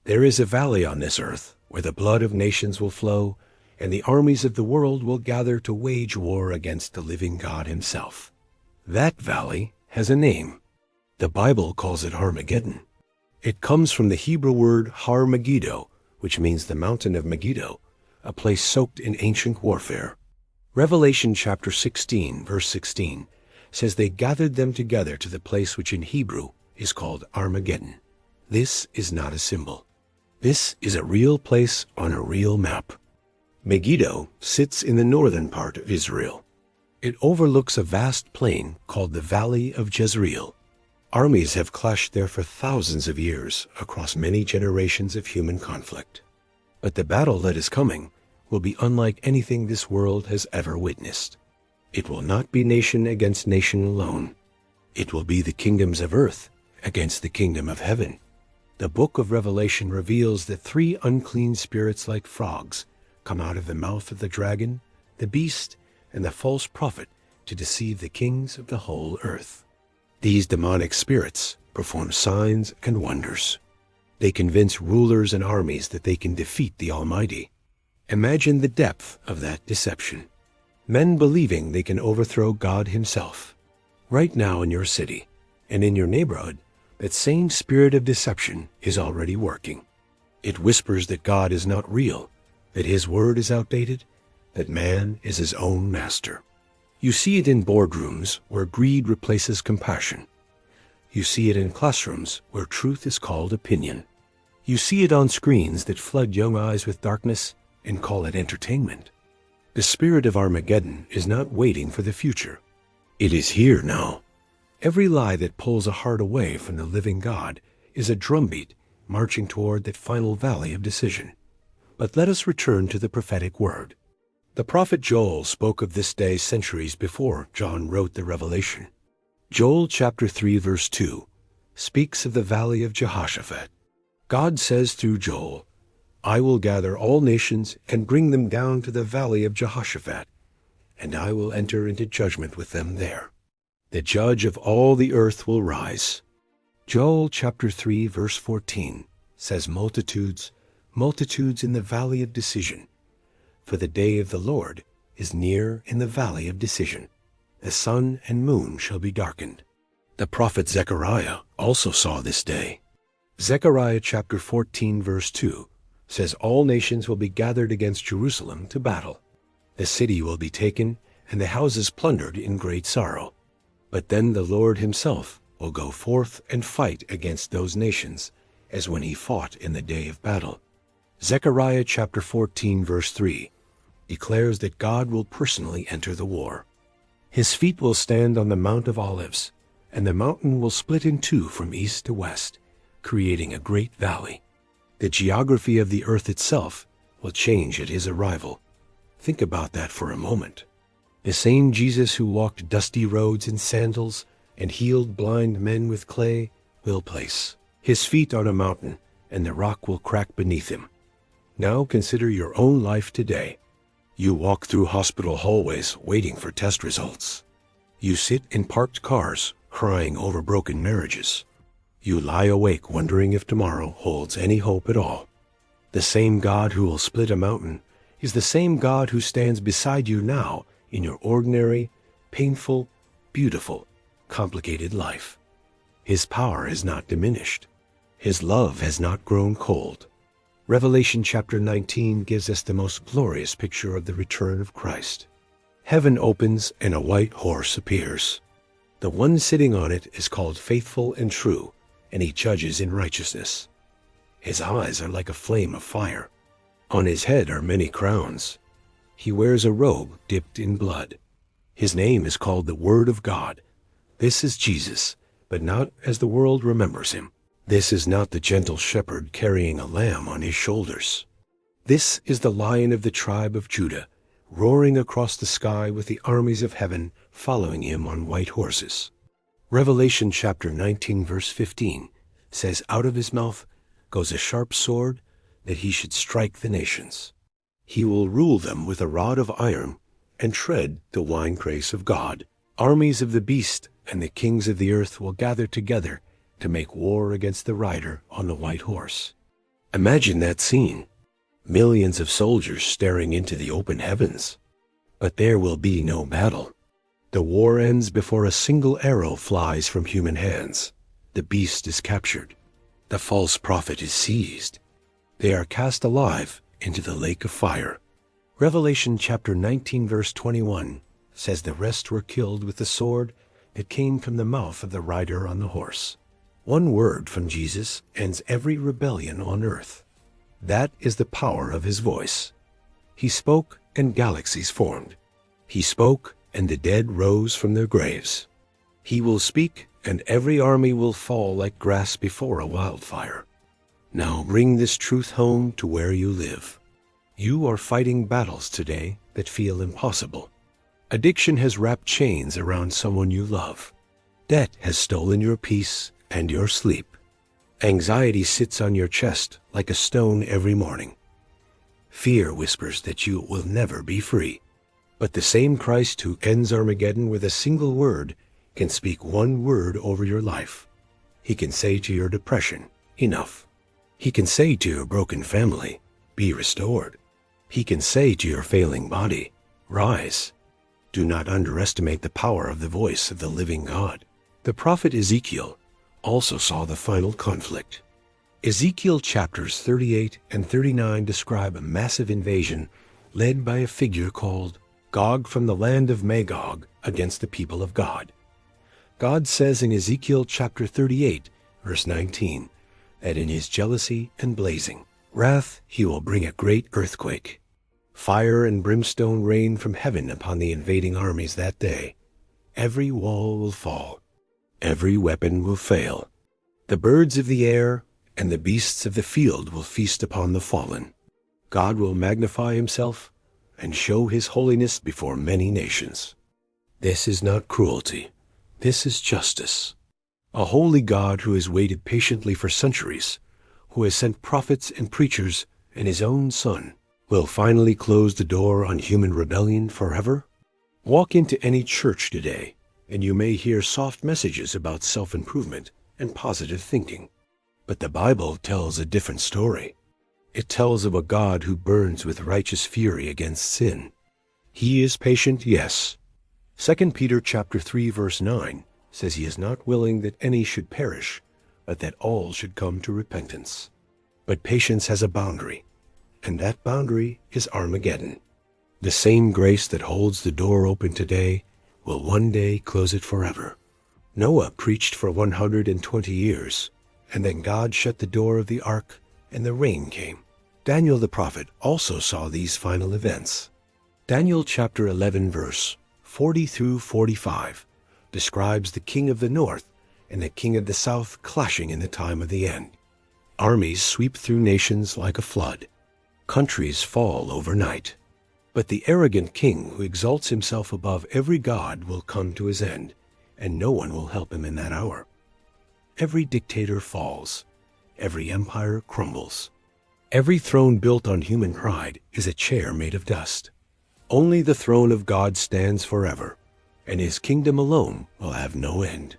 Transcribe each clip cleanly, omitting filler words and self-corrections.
There is a valley on this earth where the blood of nations will flow, and the armies of the world will gather to wage war against the living God himself. That valley has a name. The Bible calls it Armageddon. It comes from the Hebrew word Har Megiddo, which means the mountain of Megiddo, a place soaked in ancient warfare. Revelation chapter 16, verse 16, says they gathered them together to the place which in Hebrew is called Armageddon. This is not a symbol. This is a real place on a real map. Megiddo sits in the northern part of Israel. It overlooks a vast plain called the Valley of Jezreel. Armies have clashed there for thousands of years across many generations of human conflict. But the battle that is coming will be unlike anything this world has ever witnessed. It will not be nation against nation alone. It will be the kingdoms of earth against the kingdom of heaven. The book of Revelation reveals that 3 unclean spirits like frogs come out of the mouth of the dragon, the beast, and the false prophet to deceive the kings of the whole earth. These demonic spirits perform signs and wonders. They convince rulers and armies that they can defeat the Almighty. Imagine the depth of that deception. Men believing they can overthrow God himself. Right now in your city and in your neighborhood, that same spirit of deception is already working. It whispers that God is not real, that his word is outdated, that man is his own master. You see it in boardrooms where greed replaces compassion. You see it in classrooms where truth is called opinion. You see it on screens that flood young eyes with darkness and call it entertainment. The spirit of Armageddon is not waiting for the future. It is here now. Every lie that pulls a heart away from the living God is a drumbeat marching toward that final valley of decision. But let us return to the prophetic word. The prophet Joel spoke of this day centuries before John wrote the Revelation. Joel chapter 3 verse 2 speaks of the valley of Jehoshaphat. God says through Joel, "I will gather all nations and bring them down to the valley of Jehoshaphat, and I will enter into judgment with them there. The judge of all the earth will rise." Joel chapter 3 verse 14 says multitudes, multitudes in the valley of decision. For the day of the Lord is near in the valley of decision. The sun and moon shall be darkened. The prophet Zechariah also saw this day. Zechariah chapter 14 verse 2 says all nations will be gathered against Jerusalem to battle. The city will be taken and the houses plundered in great sorrow. But then the Lord himself will go forth and fight against those nations, as when he fought in the day of battle. Zechariah chapter 14 verse 3 declares that God will personally enter the war. His feet will stand on the Mount of Olives, and the mountain will split in two from east to west, creating a great valley. The geography of the earth itself will change at his arrival. Think about that for a moment. The same Jesus who walked dusty roads in sandals and healed blind men with clay will place his feet on a mountain, and the rock will crack beneath him. Now consider your own life today. You walk through hospital hallways waiting for test results. You sit in parked cars crying over broken marriages. You lie awake wondering if tomorrow holds any hope at all. The same God who will split a mountain is the same God who stands beside you now in your ordinary, painful, beautiful, complicated life. His power has not diminished. His love has not grown cold. Revelation chapter 19 gives us the most glorious picture of the return of Christ. Heaven opens and a white horse appears. The one sitting on it is called Faithful and True, and he judges in righteousness. His eyes are like a flame of fire. On his head are many crowns. He wears a robe dipped in blood. His name is called the Word of God. This is Jesus, but not as the world remembers him. This is not the gentle shepherd carrying a lamb on his shoulders. This is the Lion of the tribe of Judah, roaring across the sky with the armies of heaven following him on white horses. Revelation chapter 19 verse 15 says, "Out of his mouth goes a sharp sword, that he should strike the nations. He will rule them with a rod of iron, and tread the winepress of God. Armies of the beast and the kings of the earth will gather together to make war against the rider on the white horse." Imagine that scene. Millions of soldiers staring into the open heavens. But there will be no battle. The war ends before a single arrow flies from human hands. The beast is captured. The false prophet is seized. They are cast alive into the lake of fire. Revelation chapter 19 verse 21 says the rest were killed with the sword that came from the mouth of the rider on the horse. One word from Jesus ends every rebellion on earth. That is the power of his voice. He spoke and galaxies formed. He spoke and the dead rose from their graves. He will speak and every army will fall like grass before a wildfire. Now bring this truth home to where you live. You are fighting battles today that feel impossible. Addiction has wrapped chains around someone you love. Debt has stolen your peace and your sleep. Anxiety sits on your chest like a stone every morning. Fear whispers that you will never be free. But the same Christ who ends Armageddon with a single word can speak one word over your life. He can say to your depression, enough. He can say to your broken family, be restored. He can say to your failing body, rise. Do not underestimate the power of the voice of the living God. The prophet Ezekiel also saw the final conflict. Ezekiel chapters 38 and 39 describe a massive invasion led by a figure called Gog from the land of Magog against the people of God. God says in Ezekiel chapter 38, verse 19, that in his jealousy and blazing wrath he will bring a great earthquake. Fire and brimstone rain from heaven upon the invading armies that day. Every wall will fall. Every weapon will fail. The birds of the air and the beasts of the field will feast upon the fallen. God will magnify himself and show his holiness before many nations. This is not cruelty. This is justice. A holy God who has waited patiently for centuries, who has sent prophets and preachers and his own Son, will finally close the door on human rebellion forever. Walk into any church today, and you may hear soft messages about self-improvement and positive thinking. But the Bible tells a different story. It tells of a God who burns with righteous fury against sin. He is patient, yes. 2 Peter chapter 3 verse 9 says he is not willing that any should perish, but that all should come to repentance. But patience has a boundary, and that boundary is Armageddon. The same grace that holds the door open today will one day close it forever. Noah preached for 120 years, and then God shut the door of the ark, and the rain came. Daniel the prophet also saw these final events. Daniel chapter 11 verse 40 through 45 describes the king of the north and the king of the south clashing in the time of the end. Armies sweep through nations like a flood. Countries fall overnight. But the arrogant king who exalts himself above every god will come to his end, and no one will help him in that hour. Every dictator falls. Every empire crumbles. Every throne built on human pride is a chair made of dust. Only the throne of God stands forever, and his kingdom alone will have no end.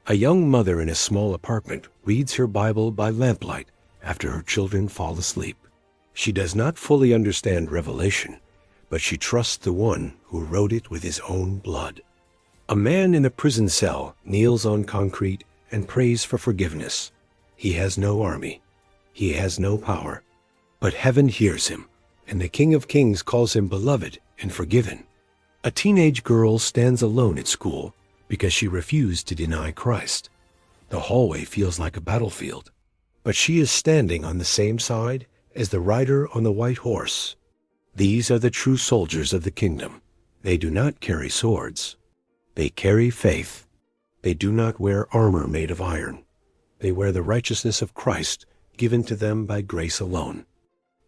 A young mother in a small apartment reads her Bible by lamplight after her children fall asleep. She does not fully understand Revelation, but she trusts the one who wrote it with his own blood. A man in a prison cell kneels on concrete and prays for forgiveness. He has no army. He has no power. But heaven hears him, and the King of Kings calls him beloved and forgiven. A teenage girl stands alone at school because she refused to deny Christ. The hallway feels like a battlefield, but she is standing on the same side as the rider on the white horse. These are the true soldiers of the kingdom. They do not carry swords. They carry faith. They do not wear armor made of iron. They wear the righteousness of Christ given to them by grace alone.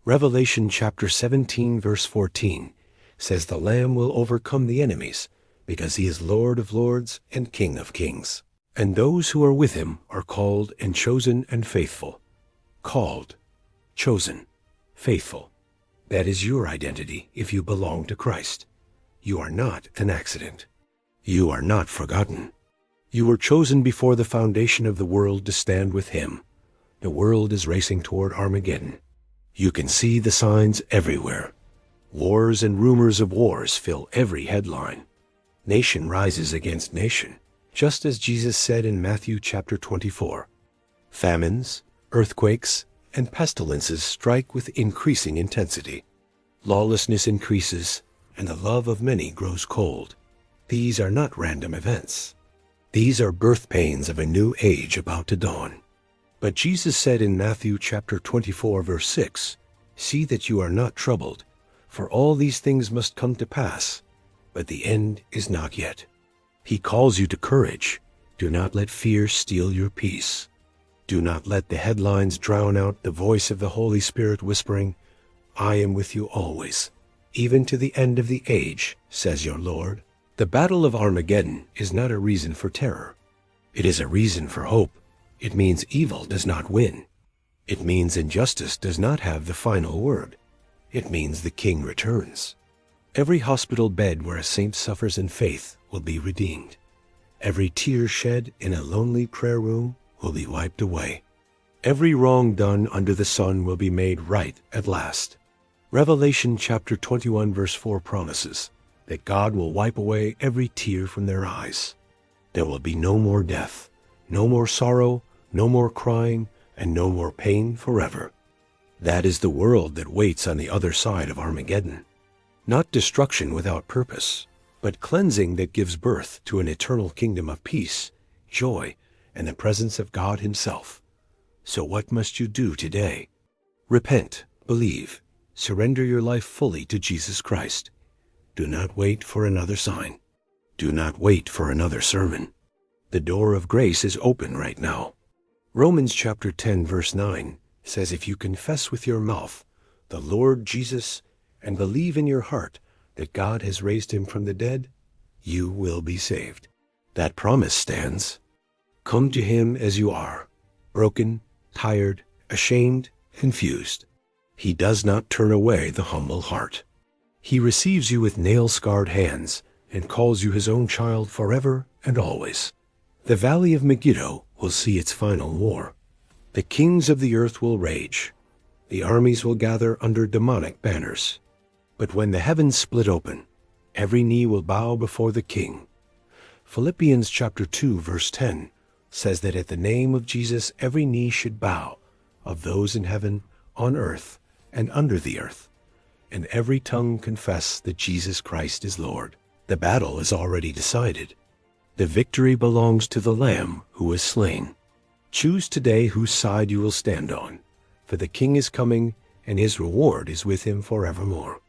Revelation chapter 17 verse 14 says the Lamb will overcome the enemies because he is Lord of lords and King of kings. And those who are with him are called and chosen and faithful. Called, chosen, faithful. That is your identity if you belong to Christ. You are not an accident. You are not forgotten. You were chosen before the foundation of the world to stand with him. The world is racing toward Armageddon. You can see the signs everywhere. Wars and rumors of wars fill every headline. Nation rises against nation, just as Jesus said in Matthew chapter 24. Famines, earthquakes, and pestilences strike with increasing intensity. Lawlessness increases, and the love of many grows cold. These are not random events. These are birth pains of a new age about to dawn. But Jesus said in Matthew chapter 24, verse 6, "See that you are not troubled, for all these things must come to pass, but the end is not yet." He calls you to courage. Do not let fear steal your peace. Do not let the headlines drown out the voice of the Holy Spirit whispering, "I am with you always, even to the end of the age, says your Lord." The battle of Armageddon is not a reason for terror. It is a reason for hope. It means evil does not win. It means injustice does not have the final word. It means the King returns. Every hospital bed where a saint suffers in faith will be redeemed. Every tear shed in a lonely prayer room will be wiped away. Every wrong done under the sun will be made right at last. Revelation chapter 21 verse 4 promises that God will wipe away every tear from their eyes. There will be no more death, no more sorrow, no more crying, and no more pain forever. That is the world that waits on the other side of Armageddon. Not destruction without purpose, but cleansing that gives birth to an eternal kingdom of peace, joy, and the presence of God himself. So what must you do today? Repent, believe, surrender your life fully to Jesus Christ. Do not wait for another sign. Do not wait for another sermon. The door of grace is open right now. Romans chapter 10 verse 9 says, "If you confess with your mouth the Lord Jesus and believe in your heart that God has raised him from the dead, you will be saved." That promise stands. Come to him as you are, broken, tired, ashamed, confused. He does not turn away the humble heart. He receives you with nail-scarred hands and calls you his own child forever and always. The valley of Megiddo will see its final war. The kings of the earth will rage. The armies will gather under demonic banners. But when the heavens split open, every knee will bow before the King. Philippians chapter 2 verse 10 says that at the name of Jesus every knee should bow, of those in heaven, on earth, and under the earth, and every tongue confess that Jesus Christ is Lord. The battle is already decided. The victory belongs to the Lamb who was slain. Choose today whose side you will stand on, for the King is coming, and his reward is with him forevermore.